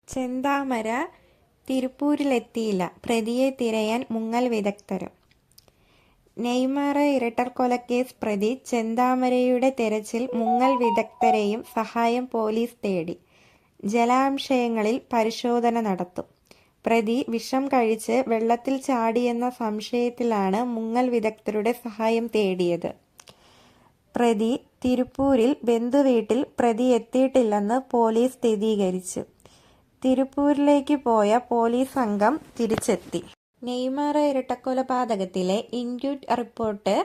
ചെന്താമര തിരുപ്പൂരിലെത്തിയില്ല, പ്രതിയെ തിരയാൻ മുങ്ങൽ വിദഗ്ധരും. നെയ്മറ ഇരട്ടക്കൊലക്കേസ് പ്രതി ചെന്താമരയുടെ തെരച്ചിൽ മുങ്ങൽ വിദഗ്ധരെയും സഹായം പോലീസ് തേടി. ജലാശയങ്ങളിൽ പരിശോധന നടത്തും. പ്രതി വിഷം കഴിച്ച് വെള്ളത്തിൽ ചാടിയെന്ന സംശയത്തിലാണ് മുങ്ങൽ വിദഗ്ധരുടെ സഹായം തേടിയത്. പ്രതി തിരുപ്പൂരിൽ ബന്ധുവീട്ടിൽ പ്രതി എത്തിയിട്ടില്ലെന്ന് പോലീസ് സ്ഥിരീകരിച്ചു. തിരുപ്പൂരിലേക്ക് പോയ പോലീസ് സംഘം തിരിച്ചെത്തി. നെയ്മറ ഇരട്ടക്കൊലപാതകത്തിലെ ഇൻക്വസ്റ്റ് റിപ്പോർട്ട്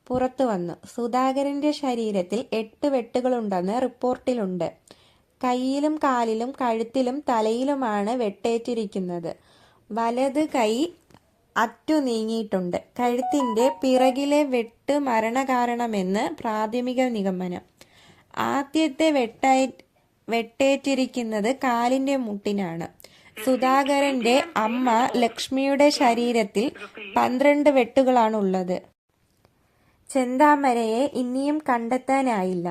പുറത്തുവന്നു. സുധാകരന്റെ ശരീരത്തിൽ 8 വെട്ടുകളുണ്ടെന്ന് റിപ്പോർട്ടിലുണ്ട്. കൈയിലും കാലിലും കഴുത്തിലും തലയിലുമാണ് വെട്ടേറ്റിരിക്കുന്നത്. വലത് കൈ അറ്റു നീങ്ങിയിട്ടുണ്ട്. കഴുത്തിന്റെ പിറകിലെ വെട്ട് മരണകാരണമെന്ന് പ്രാഥമിക നിഗമനം. ആദ്യത്തെ വെട്ടേറ്റിരിക്കുന്നത് കാലിന്റെ മുട്ടിനാണ്. സുധാകരന്റെ അമ്മ ലക്ഷ്മിയുടെ ശരീരത്തിൽ 12 വെട്ടുകളാണുള്ളത്. ചെന്താമരയെ ഇനിയും കണ്ടെത്താനായില്ല.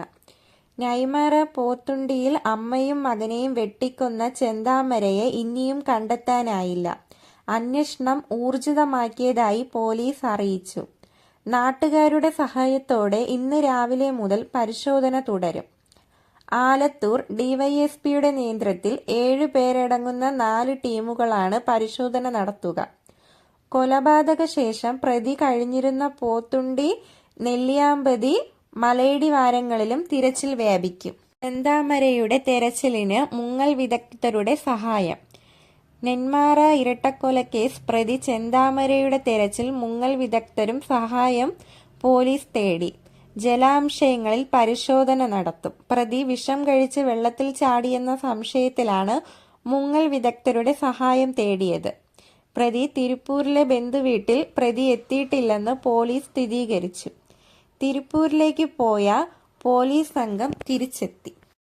നെയ്മറ പോത്തുണ്ടിയിൽ അമ്മയും മകനെയും വെട്ടിക്കൊന്ന ചെന്താമരയെ ഇനിയും കണ്ടെത്താനായില്ല. അന്വേഷണം ഊർജിതമാക്കിയതായി പോലീസ് അറിയിച്ചു. നാട്ടുകാരുടെ സഹായത്തോടെ ഇന്ന് രാവിലെ മുതൽ പരിശോധന തുടരും. ആലത്തൂർ ഡിവൈഎസ്പിയുടെ നേതൃത്വത്തിൽ 7 പേരടങ്ങുന്ന 4 ടീമുകളാണ് പരിശോധന നടത്തുക. കൊലപാതക ശേഷം പ്രതി കഴിഞ്ഞിരുന്ന പോത്തുണ്ടി, നെല്ലിയാമ്പതി, മലയടിവാരങ്ങളിലും തിരച്ചിൽ വ്യാപിക്കും. ചെന്താമരയുടെ തെരച്ചിലിന് മുങ്ങൽ വിദഗ്ധരുടെ സഹായം. നെന്മാറ ഇരട്ടക്കൊലക്കേസ് പ്രതി ചെന്താമരയുടെ തെരച്ചിൽ മുങ്ങൽ വിദഗ്ധരും സഹായം പോലീസ് തേടി. ജലാശയങ്ങളിൽ പരിശോധന നടത്തും. പ്രതി വിഷം കഴിച്ച് വെള്ളത്തിൽ ചാടിയെന്ന സംശയത്തിലാണ് മുങ്ങൽ വിദഗ്ധരുടെ സഹായം തേടിയത്. പ്രതി തിരുപ്പൂരിലെ ബന്ധുവീട്ടിൽ പ്രതി എത്തിയിട്ടില്ലെന്ന് പോലീസ് സ്ഥിരീകരിച്ചു. തിരുപ്പൂരിലേക്ക് പോയ പോലീസ് സംഘം തിരിച്ചെത്തി.